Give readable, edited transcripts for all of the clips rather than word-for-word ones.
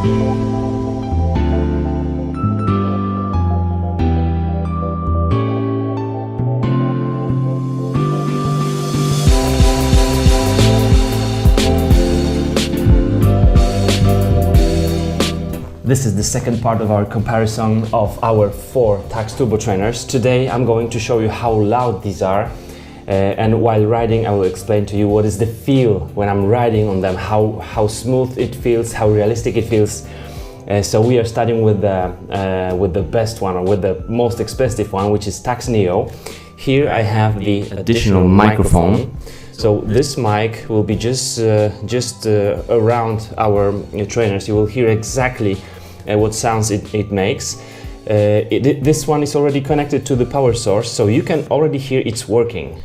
This is the second part of our comparison of our 4 Tacx turbo trainers. Today I'm going to show you how loud these are, and while riding I will explain to you what is the feel when I'm riding on them, how smooth it feels, how realistic it feels. So we are starting with the best one, or with the most expensive one, which is Tacx Neo. Here I have the additional microphone. So this mic will be just around our trainers. You will hear exactly what sounds it makes. This one is already connected to the power source, so you can already hear it's working.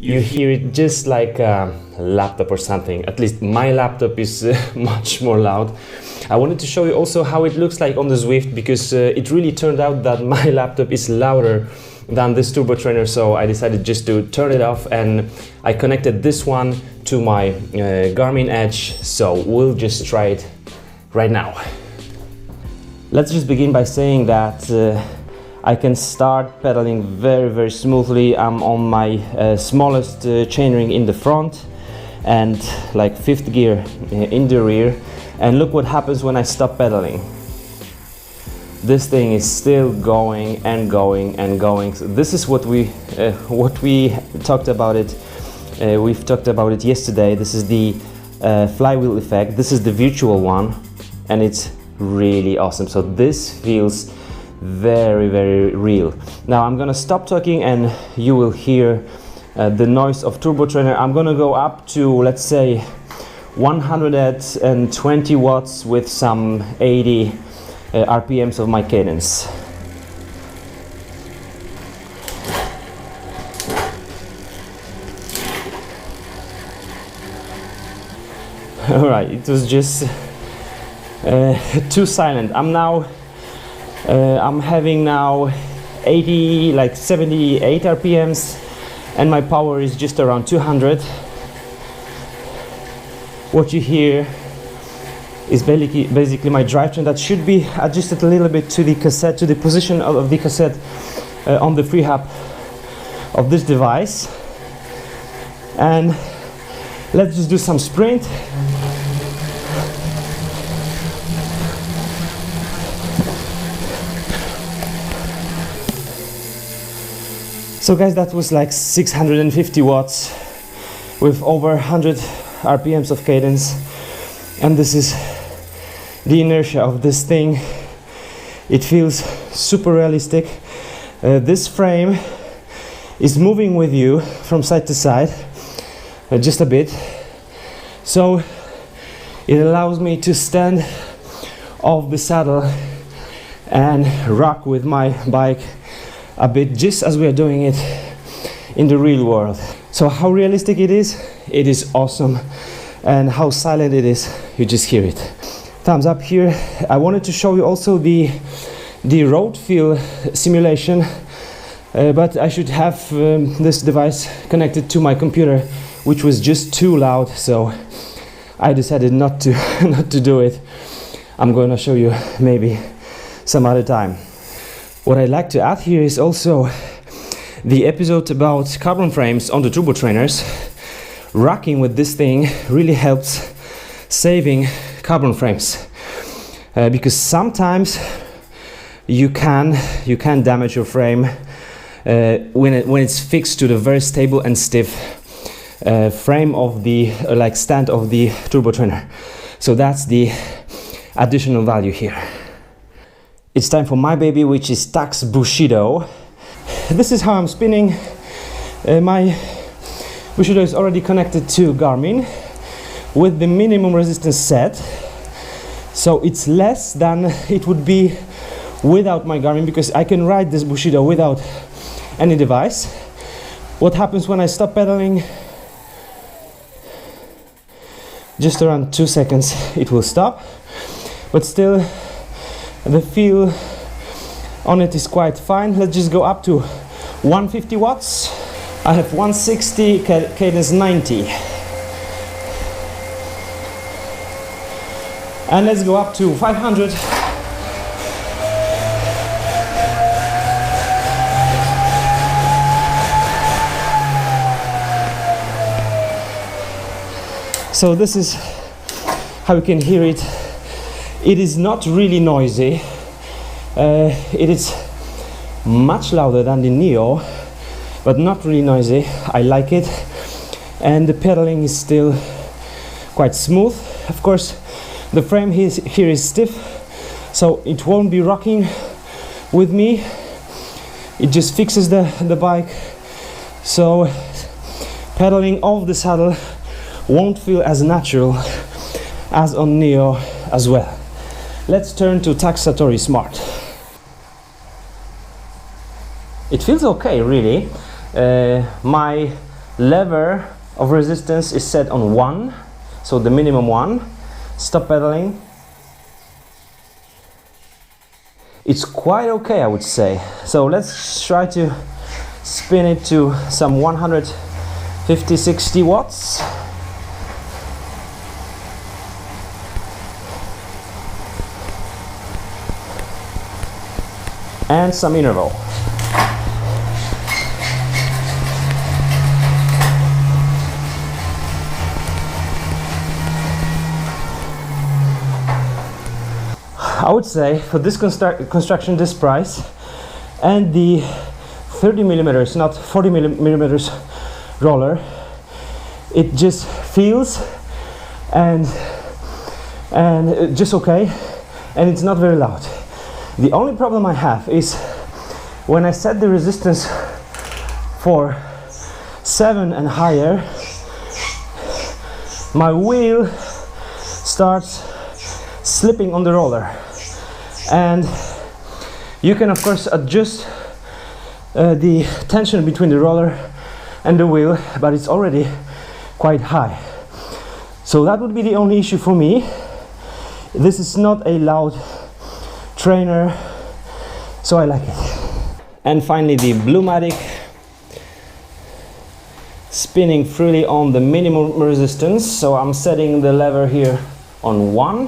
You hear it just like a laptop or something. At least my laptop is much more loud. I wanted to show you also how it looks like on the Zwift, because it really turned out that my laptop is louder than this turbo trainer, so I decided just to turn it off, and I connected this one to my Garmin Edge, so we'll just try it right now. Let's just begin by saying that I can start pedaling very smoothly. I'm on my smallest chainring in the front and like 5th gear in the rear, and look what happens when I stop pedaling. This thing is still going and going and going. So this is what we talked about it. We've talked about it yesterday. This is the flywheel effect. This is the virtual one, and it's really awesome. So this feels very real. Now I'm gonna stop talking and you will hear the noise of turbo trainer. I'm gonna go up to, let's say, 120 watts with some 80 RPMs of my cadence. Alright, it was just too silent. I'm having now 78 RPMs, and my power is just around 200. What you hear is basically my drivetrain that should be adjusted a little bit to the cassette, to the position of the cassette on the free hub of this device. And let's just do some sprint. So guys, that was like 650 watts with over 100 RPMs of cadence, and this is the inertia of this thing. It feels super realistic. This frame is moving with you from side to side just a bit, so it allows me to stand off the saddle and rock with my bike a bit, just as we are doing it in the real world. So how realistic it is awesome, and how silent it is, you just hear it. Thumbs up here. I wanted to show you also the road feel simulation, but I should have this device connected to my computer, which was just too loud, so I decided not to do it. I'm going to show you maybe some other time. What I'd like to add here is also the episode about carbon frames on the turbo trainers. Rocking with this thing really helps saving carbon frames, because sometimes you can damage your frame when it's fixed to the very stable and stiff frame of the stand of the turbo trainer. So that's the additional value here. It's time for my baby, which is Tacx Bushido. This is how I'm spinning. My Bushido is already connected to Garmin with the minimum resistance set, so it's less than it would be without my Garmin, because I can ride this Bushido without any device. What happens when I stop pedaling? Just around 2 seconds it will stop, but still the feel on it is quite fine. Let's just go up to 150 watts. I have 160, cadence 90. And let's go up to 500. So this is how you can hear it. It is not really noisy. It is much louder than the Neo, but not really noisy. I like it. And the pedaling is still quite smooth. Of course, the frame here is stiff, so it won't be rocking with me. It just fixes the bike. So pedaling off the saddle won't feel as natural as on Neo as well. Let's turn to Tacx Satori Smart. It feels okay, really. My lever of resistance is set on 1, so the minimum 1. Stop pedaling. It's quite okay, I would say. So let's try to spin it to some 150-60 watts. And some interval. I would say for this construction, this price, and the 30 millimeters, not 40 millimeters roller, it just feels and just okay, and it's not very loud. The only problem I have is when I set the resistance for 7 and higher, my wheel starts slipping on the roller. And you can of course adjust the tension between the roller and the wheel, but it's already quite high. So that would be the only issue for me. This is not a loud trainer, so I like it. And finally the Bluematic, spinning freely on the minimum resistance. So I'm setting the lever here on 1.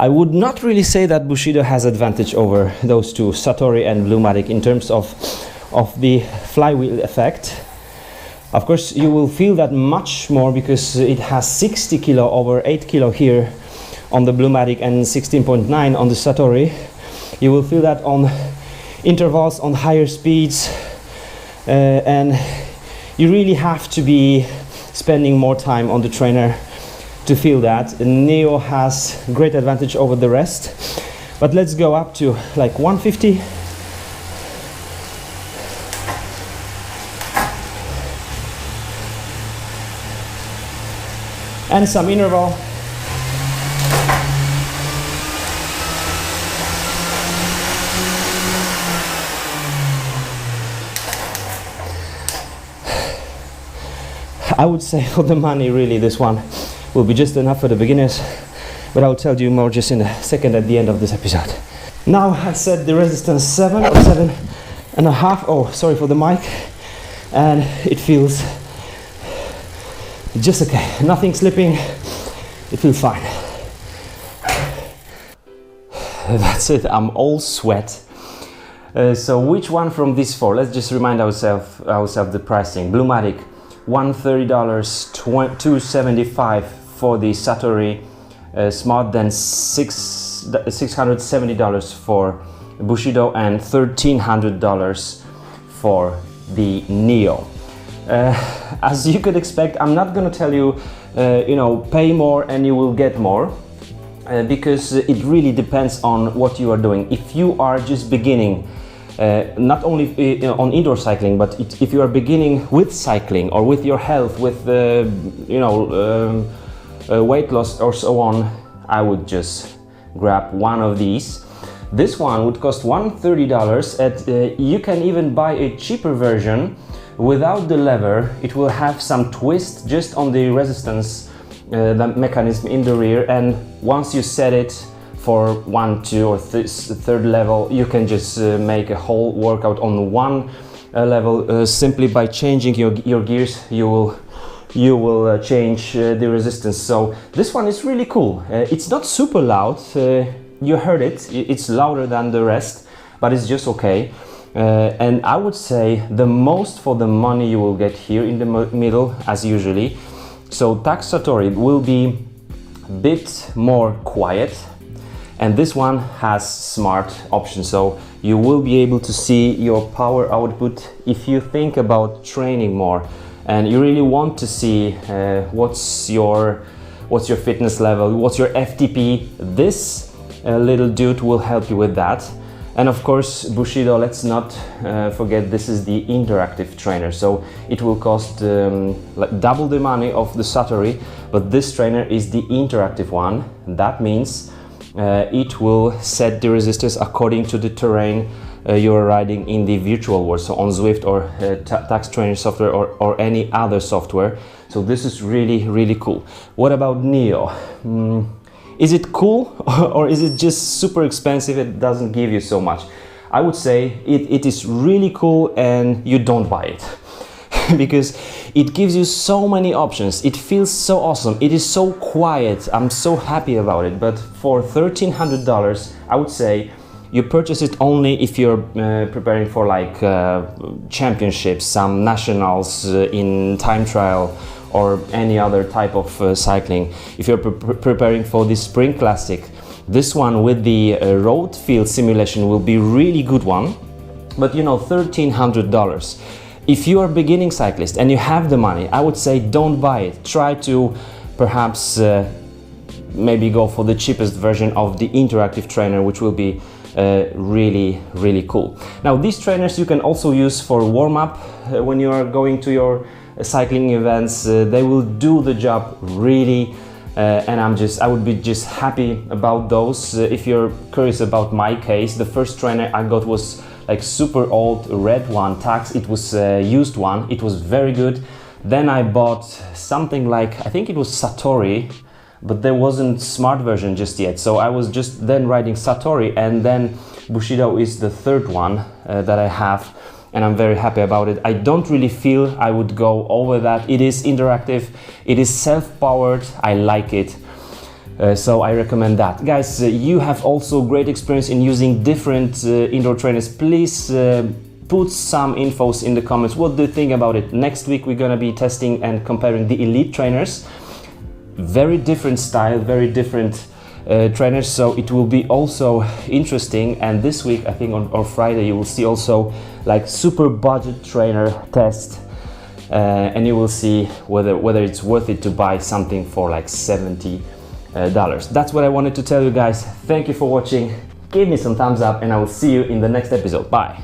I would not really say that Bushido has advantage over those two, Satori and Bluematic, in terms of the flywheel effect. Of course, you will feel that much more because it has 60 kilo over 8 kilo here on the Bluematic and 16.9 on the Satori. You will feel that on intervals, on higher speeds, and you really have to be spending more time on the trainer to feel that. Neo has great advantage over the rest, but let's go up to like 150. And some interval. I would say for the money, really, this one will be just enough for the beginners, but I'll tell you more just in a second at the end of this episode. Now I set the resistance 7 or 7.5. Oh, sorry for the mic. And it feels just okay. Nothing slipping. It feels fine. That's it. I'm all sweat. So which one from these four? Let's just remind ourselves the pricing. Bluematic, $130, $275 for the Satori Smart, then $670 for Bushido, and $1,300 for the Neo. As you could expect, I'm not going to tell you, pay more and you will get more, because it really depends on what you are doing. If you are just beginning, not only on indoor cycling, but if you are beginning with cycling or with your health, with weight loss or so on, I would just grab one of these. This one would cost $130, and you can even buy a cheaper version without the lever. It will have some twist just on the resistance, the mechanism in the rear, and once you set it for 1, 2 or 3rd level, you can just make a whole workout on one level. Simply by changing your gears, you will change the resistance. So this one is really cool. It's not super loud. You heard it. It's louder than the rest, but it's just okay. And I would say the most for the money you will get here in the middle, as usually. So Tacx Satori will be a bit more quiet, and this one has smart options, so you will be able to see your power output if you think about training more and you really want to see what's your fitness level, what's your FTP. This little dude will help you with that. And of course, Bushido, let's not forget, this is the interactive trainer, so it will cost like double the money of the Satori, but this trainer is the interactive one. That means it will set the resistors according to the terrain you're riding in the virtual world, so on Zwift or Tacx training software or any other software. So this is really cool. What about Neo? Is it cool or is it just super expensive? It doesn't give you so much. I would say it is really cool, and you don't buy it because it gives you so many options. It feels so awesome. It is so quiet. I'm so happy about it. But for $1,300, I would say you purchase it only if you're preparing for like championships, some nationals in time trial, or any other type of cycling. If you're preparing for the Spring Classic, this one with the road field simulation will be really good one. But you know, $1,300. If you are a beginning cyclist and you have the money, I would say don't buy it. Try to perhaps maybe go for the cheapest version of the interactive trainer, which will be really cool. Now, these trainers you can also use for warm-up when you are going to your cycling events. They will do the job really, and I would be just happy about those. If you're curious about my case, the first trainer I got was like super old red one, Tacx. It was a used one. It was very good. Then I bought something like, I think it was Satori, but there wasn't smart version just yet. So I was just then riding Satori, and then Bushido is the third one that I have, and I'm very happy about it. I don't really feel I would go over that. It is interactive, it is self-powered, I like it. So I recommend that. Guys, you have also great experience in using different indoor trainers. Please put some infos in the comments. What do you think about it? Next week we're gonna be testing and comparing the elite trainers. Very different style, very different trainers, so it will be also interesting. And this week, I think on Friday, you will see also like super budget trainer test, and you will see whether it's worth it to buy something for like $70. That's what I wanted to tell you guys. Thank you for watching. Give me some thumbs up, and I will see you in the next episode. Bye.